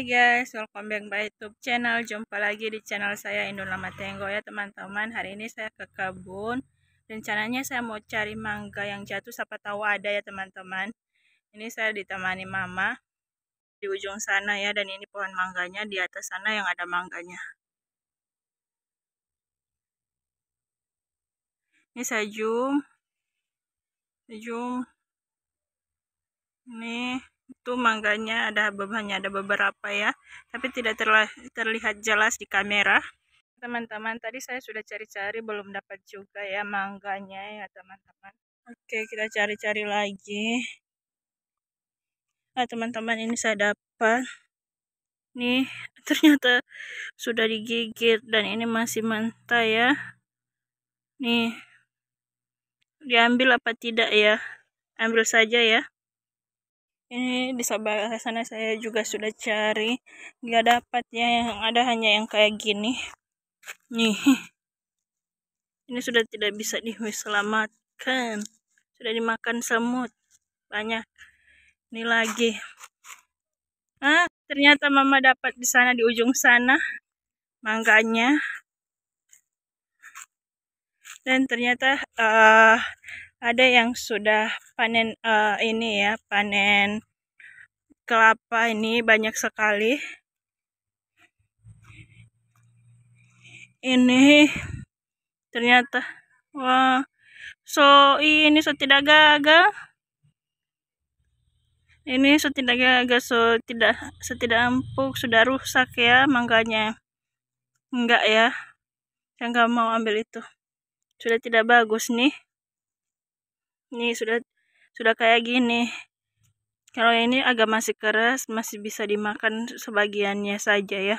Hai guys, welcome back by YouTube channel. Jumpa lagi di channel saya Indolama Tenggo ya teman-teman. Hari ini saya ke kebun. Rencananya saya mau cari mangga yang jatuh, siapa tahu ada ya teman-teman. Ini saya ditemani mama di ujung sana ya, dan ini pohon mangganya di atas sana yang ada mangganya. Ini saya zoom. Nih, itu mangganya ada bebannya, ada beberapa ya, tapi tidak terlihat jelas di kamera. Teman-teman, tadi saya sudah cari-cari belum dapat juga ya mangganya ya teman-teman. Oke, kita cari-cari lagi. Nah teman-teman, ini saya dapat. Nih, ternyata sudah digigit dan ini masih mentah ya. Nih, diambil apa tidak ya? Ambil saja ya. Ini di sebelah sana saya juga sudah cari, nggak dapat ya, yang ada hanya yang kayak gini. Nih, ini sudah tidak bisa diselamatkan, sudah dimakan semut banyak. Ini lagi. Ternyata mama dapat di sana, di ujung sana mangganya. Dan ternyata ada yang sudah panen ini ya, panen kelapa ini banyak sekali. Ini ternyata wah, ini tidak gagal. Ini tidak gagal, tidak empuk, sudah rusak ya mangganya. Enggak ya, saya nggak mau ambil itu. Sudah tidak bagus nih. Ini sudah kayak gini. Kalau ini agak masih keras, masih bisa dimakan sebagiannya saja ya.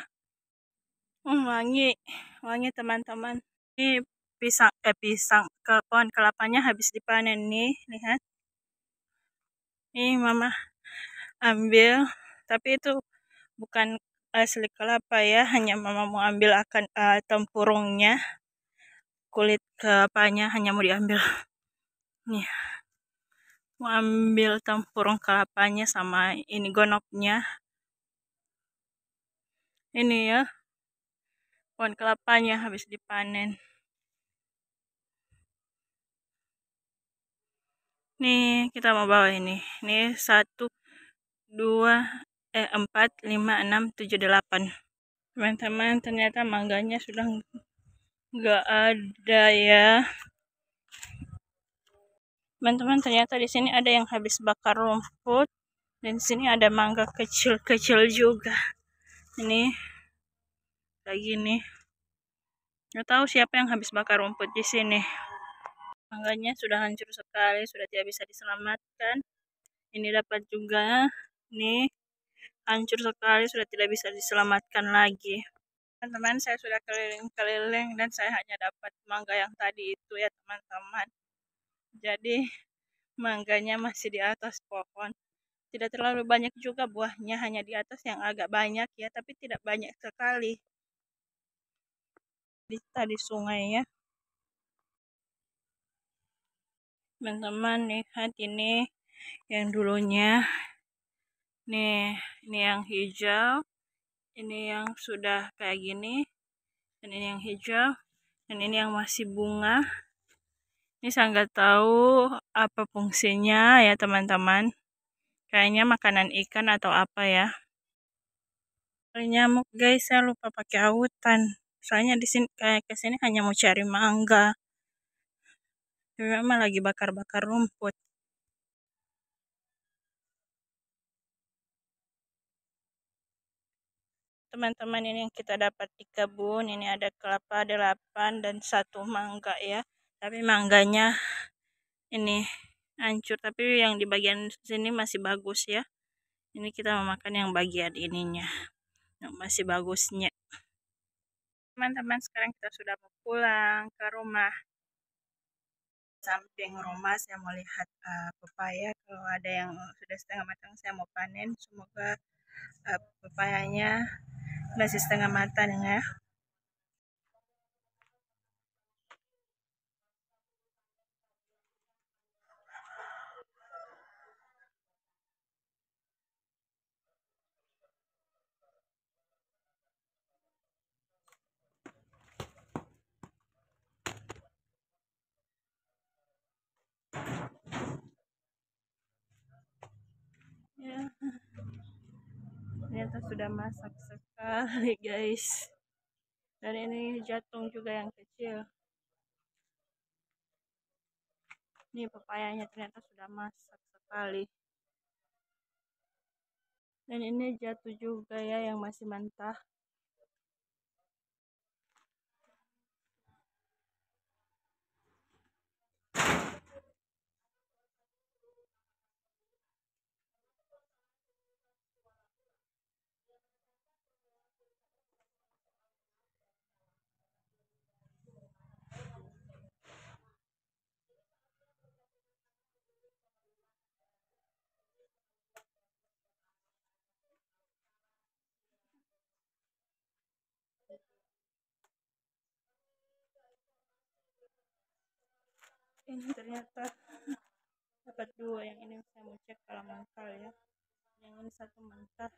Wangi teman-teman. Ini pisang ke pohon kelapanya habis dipanen nih, lihat. Ini mama ambil, tapi itu bukan asli kelapa ya, hanya mama mau ambil akan tempurungnya, kulit kelapanya hanya mau diambil. Nih, mau ambil tempurung kelapanya sama ini gonoknya. Ini ya, pohon kelapanya habis dipanen. Nih, kita mau bawa ini. Ini 1, 2, 4, 5, 6, 7, 8. Teman-teman, ternyata mangganya sudah nggak ada ya. Teman-teman, ternyata di sini ada yang habis bakar rumput, dan di sini ada mangga kecil-kecil juga. Ini kayak gini. Nggak tahu siapa yang habis bakar rumput di sini. Mangganya sudah hancur sekali, sudah tidak bisa diselamatkan. Ini dapat juga. Nih, hancur sekali, sudah tidak bisa diselamatkan lagi. Teman-teman, saya sudah keliling-keliling dan saya hanya dapat mangga yang tadi itu ya teman-teman. Jadi mangganya masih di atas pohon. Tidak terlalu banyak juga buahnya, hanya di atas yang agak banyak ya, tapi tidak banyak sekali. Di tadi sungai ya. Teman-teman, lihat ini yang dulunya. Nih, ini yang hijau. Ini yang sudah kayak gini. Dan ini yang hijau. Dan ini yang masih bunga. Ini saya nggak tahu apa fungsinya ya teman-teman. Kayaknya makanan ikan atau apa ya. Nyamuk guys, saya lupa pakai autan. Soalnya di sini kayak kesini hanya mau cari mangga. Tapi memang lagi bakar-bakar rumput. Teman-teman, ini yang kita dapat di kebun. Ini ada kelapa 8 dan 1 mangga ya. Tapi mangganya ini hancur, tapi yang di bagian sini masih bagus ya. Ini kita memakan yang bagian ininya, yang masih bagusnya. Teman-teman, sekarang kita sudah mau pulang ke rumah. Samping rumah saya mau lihat pepaya, kalau ada yang sudah setengah matang saya mau panen. Semoga pepayanya masih setengah matang ya. Ya, ternyata sudah masak sekali guys. Dan ini jatung juga yang kecil. Ini pepayanya ternyata sudah masak sekali. Dan ini jatuh juga ya yang masih mentah. Ini ternyata dapat dua, yang ini saya mau cek kalau mangkal ya. Yang ini satu mentah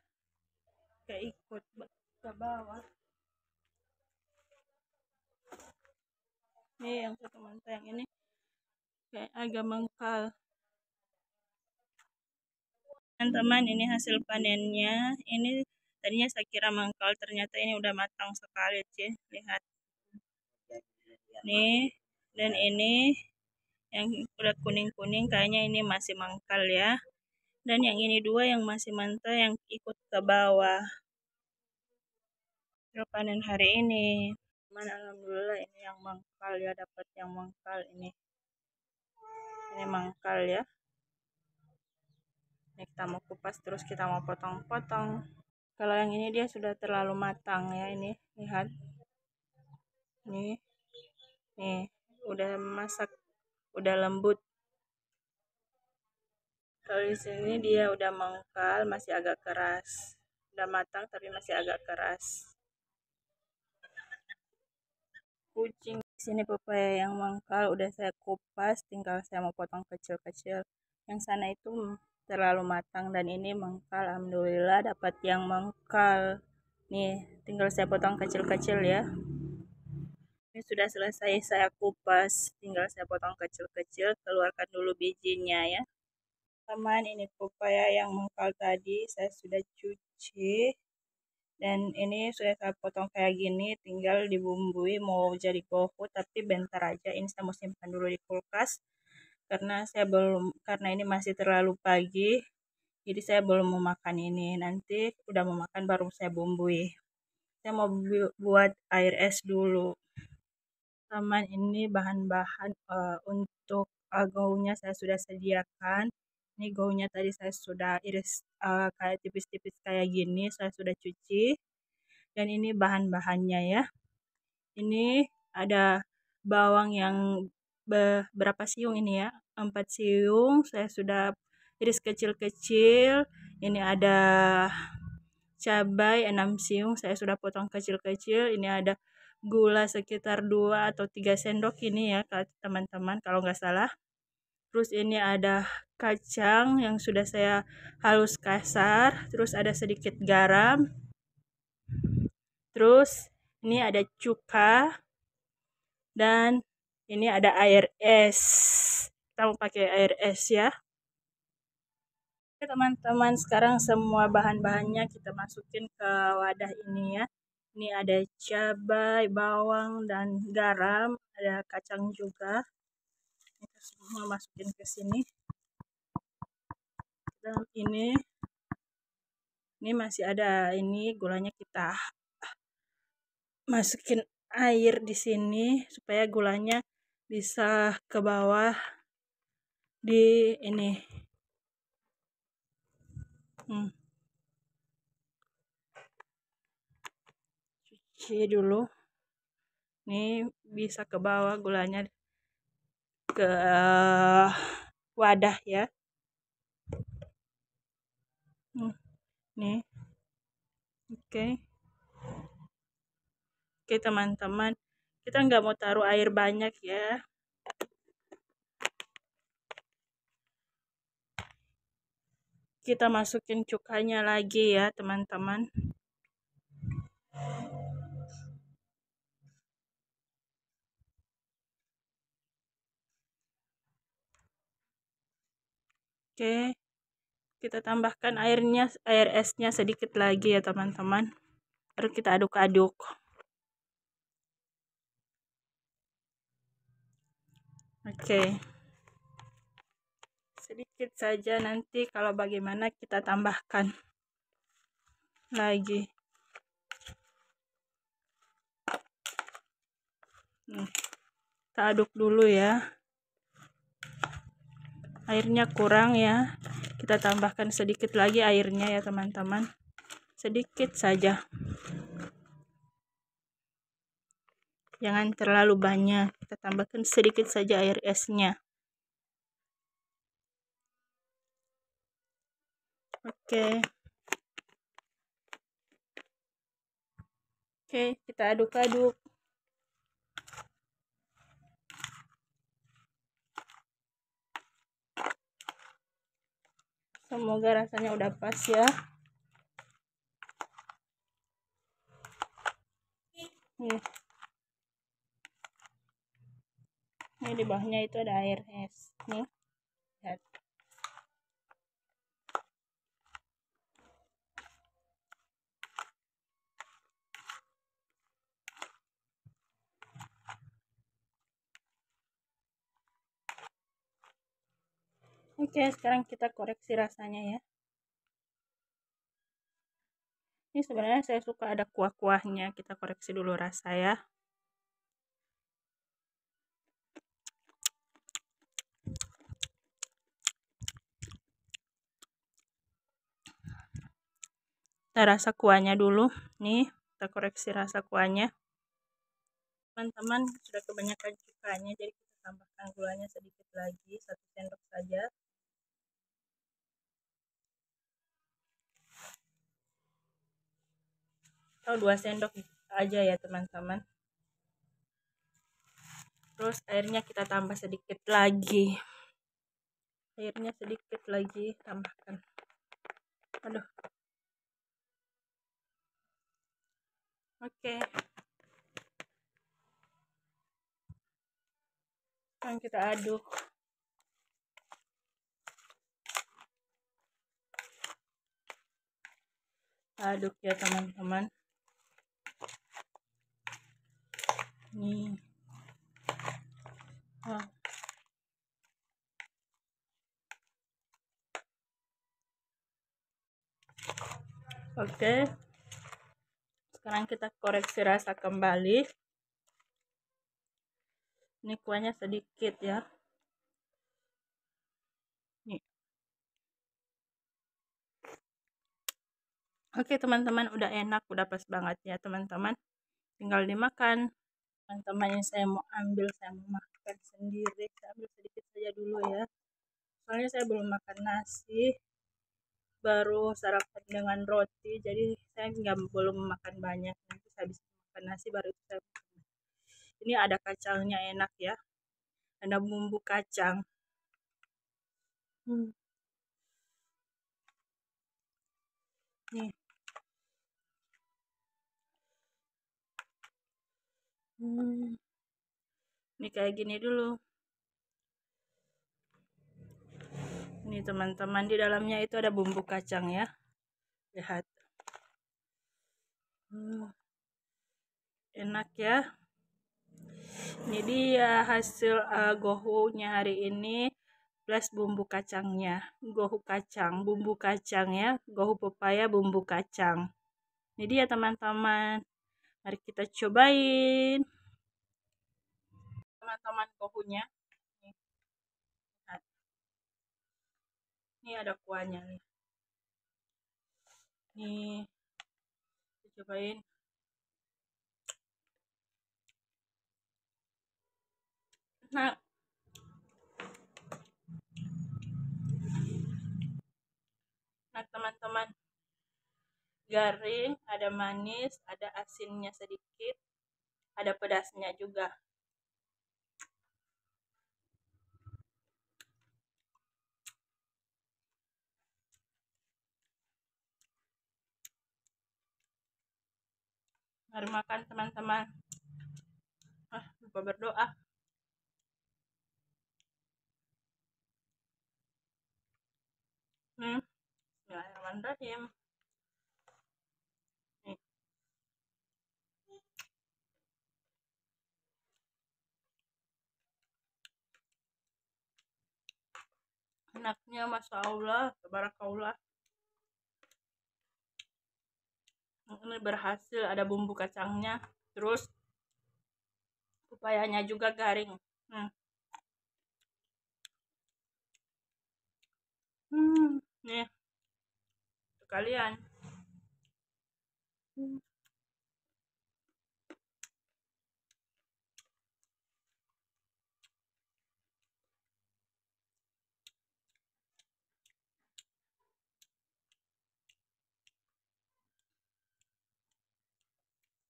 keikut ke bawah. Ini yang satu mentah, yang ini kayak agak mangkal. Teman-teman, ini hasil panennya. Ini tadinya saya kira mangkal, ternyata ini udah matang sekali sih. Lihat nih, dan ini yang udah kuning-kuning kayaknya ini masih mangkal ya. Dan yang ini dua yang masih mentah yang ikut ke bawah. Hasil panen hari ini. Alhamdulillah ini yang mangkal ya, dapat yang mangkal ini. Ini mangkal ya. Ini kita mau kupas, terus kita mau potong-potong. Kalau yang ini dia sudah terlalu matang ya, ini lihat. Nih, nih udah masak, udah lembut. Kalau di sini dia udah mangkal, masih agak keras. Udah matang tapi masih agak keras. Kucing di sini pepaya yang mangkal udah saya kupas, tinggal saya mau potong kecil-kecil. Yang sana itu terlalu matang dan ini mangkal. Alhamdulillah dapat yang mangkal. Nih, tinggal saya potong kecil-kecil ya. Ini sudah selesai saya kupas, tinggal saya potong kecil-kecil, keluarkan dulu bijinya ya. Teman, ini pepaya yang mangkal tadi saya sudah cuci. Dan ini sudah saya potong kayak gini, tinggal dibumbui mau jadi gohu, tapi bentar aja. Ini saya mau simpan dulu di kulkas karena ini masih terlalu pagi. Jadi saya belum mau makan ini. Nanti udah mau makan baru saya bumbui. Saya mau buat air es dulu. Teman, ini bahan-bahan untuk gahunya saya sudah sediakan. Ini gahunya tadi saya sudah iris kayak tipis-tipis kayak gini, saya sudah cuci. Dan ini bahan-bahannya ya. Ini ada bawang yang berapa siung ini ya? 4 siung, saya sudah iris kecil-kecil. Ini ada cabai 6 siung, saya sudah potong kecil-kecil. Ini ada gula sekitar 2 atau 3 sendok ini ya teman-teman kalau nggak salah. Terus ini ada kacang yang sudah saya halus kasar. Terus ada sedikit garam. Terus ini ada cuka. Dan ini ada air es. Kita mau pakai air es ya. Oke teman-teman, sekarang semua bahan-bahannya kita masukin ke wadah ini ya. Ini ada cabai, bawang, dan garam. Ada kacang juga. Kita semua masukin ke sini. Dan ini masih ada ini gulanya, kita masukin air di sini supaya gulanya bisa ke bawah di ini. Cuci dulu. Ini bisa ke bawah gulanya ke wadah ya. Nih. Oke. Oke teman-teman, kita nggak mau taruh air banyak ya. Kita masukin cukanya lagi ya teman-teman. Oke, Kita tambahkan air esnya sedikit lagi ya teman-teman. Baru kita aduk-aduk. Oke. Sedikit saja, nanti kalau bagaimana kita tambahkan lagi. Kita aduk dulu ya. Airnya kurang ya, kita tambahkan sedikit lagi airnya ya teman-teman, sedikit saja, jangan terlalu banyak. Kita tambahkan sedikit saja air esnya. Oke, kita aduk-aduk. Semoga rasanya udah pas ya. Ini di bawahnya itu ada air es nih, lihat. Oke, sekarang kita koreksi rasanya ya. Ini sebenarnya saya suka ada kuah-kuahnya, kita koreksi dulu rasa ya. Kita rasa kuahnya dulu. Nih, kita koreksi rasa kuahnya. Teman-teman, sudah kebanyakan cukanya, jadi kita tambahkan gulanya sedikit lagi, 1 sendok saja. Atau 2 sendok aja ya teman-teman. Terus airnya kita tambah sedikit lagi. Airnya sedikit lagi, tambahkan. Aduh. Oke. Sekarang kita aduk. Aduk ya teman-teman. Nih. Wah. Oke. Sekarang kita koreksi rasa kembali. Ini kuahnya sedikit ya. Nih. Oke teman-teman, udah enak, udah pas banget ya teman-teman. Tinggal dimakan. Teman-teman, yang saya mau ambil, saya mau makan sendiri. Saya ambil sedikit saja dulu ya. Soalnya saya belum makan nasi, baru sarapan dengan roti, jadi saya belum makan banyak. Nanti saya bisa makan nasi baru itu saya makan. Ini ada kacangnya, enak ya, ada bumbu kacang. Nih. Ini kayak gini dulu. Ini teman-teman, di dalamnya itu ada bumbu kacang ya, lihat. Enak ya. Ini dia hasil gohunya hari ini plus bumbu kacangnya. Gohu kacang, bumbu kacang ya, gohu pepaya bumbu kacang. Ini dia teman-teman, mari kita cobain teman-teman gohunya. Ini ada kuahnya nih. Nih, kita cobain. Nah, teman-teman, garing, ada manis, ada asinnya sedikit, ada pedasnya juga. Mari makan teman-teman. Lupa berdoa. Bismillahirrahmanirrahim. Nih. Enaknya Masya Allah, tabarakallah. Ini berhasil, ada bumbu kacangnya, terus pepayanya juga garing. Nih sekalian.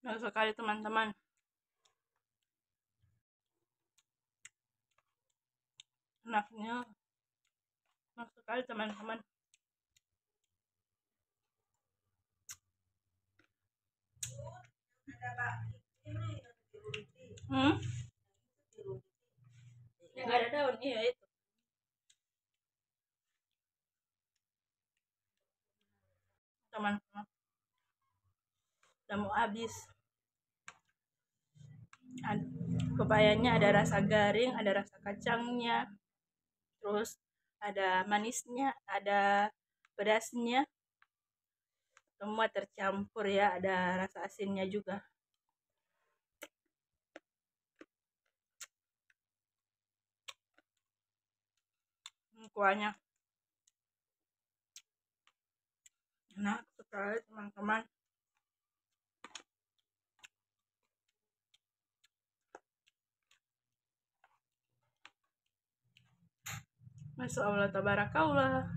Enak sekali teman-teman. Enaknya, enak sekali teman-teman. Ya nggak ada daun, iya itu. Teman-teman, udah mau habis. Pepayanya ada rasa garing, ada rasa kacangnya, terus ada manisnya, ada pedasnya, semua tercampur ya, ada rasa asinnya juga. Kuahnya enak sekali teman-teman. Masya Allah, tabarakallah.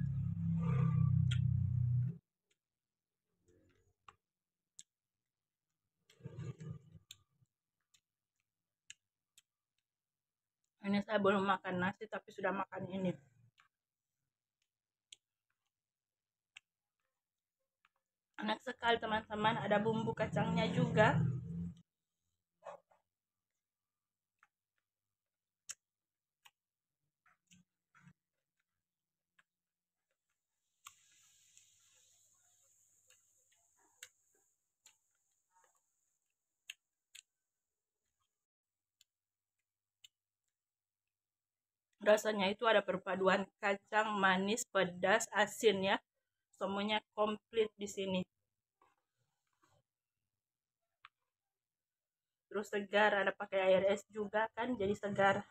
Ini saya belum makan nasi tapi sudah makan ini. Enak sekali teman-teman, ada bumbu kacangnya juga. Rasanya itu ada perpaduan kacang, manis, pedas, asin ya. Semuanya komplit di sini. Terus segar, ada pakai air es juga kan, jadi segar.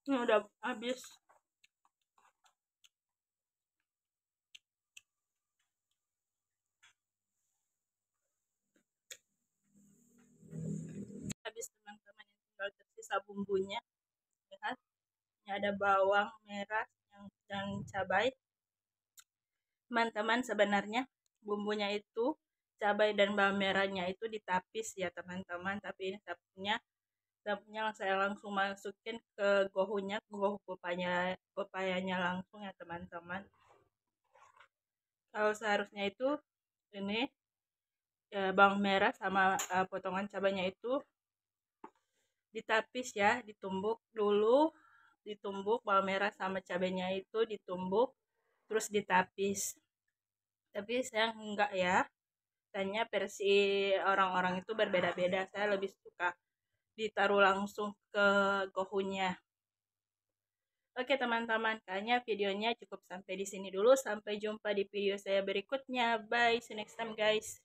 Ini udah habis. Habis teman-teman, yang tinggal tersisa bumbunya. Ya kan? Ini ada bawang merah dan cabai. Teman-teman, sebenarnya bumbunya itu cabai dan bawang merahnya itu ditapis ya teman-teman, tapi ini sapunya saya langsung masukin ke gohunya, gohu pepayanya langsung ya teman-teman. Kalau seharusnya itu ini ya, bawang merah sama potongan cabainya itu ditapis ya, ditumbuk dulu, ditumbuk bawang merah sama cabainya itu ditumbuk terus ditapis. Tapi saya enggak ya, tanya versi orang-orang itu berbeda-beda. Saya lebih suka ditaruh langsung ke gohunya. Oke teman-teman, kayaknya videonya cukup sampai di sini dulu. Sampai jumpa di video saya berikutnya. Bye, see you next time guys.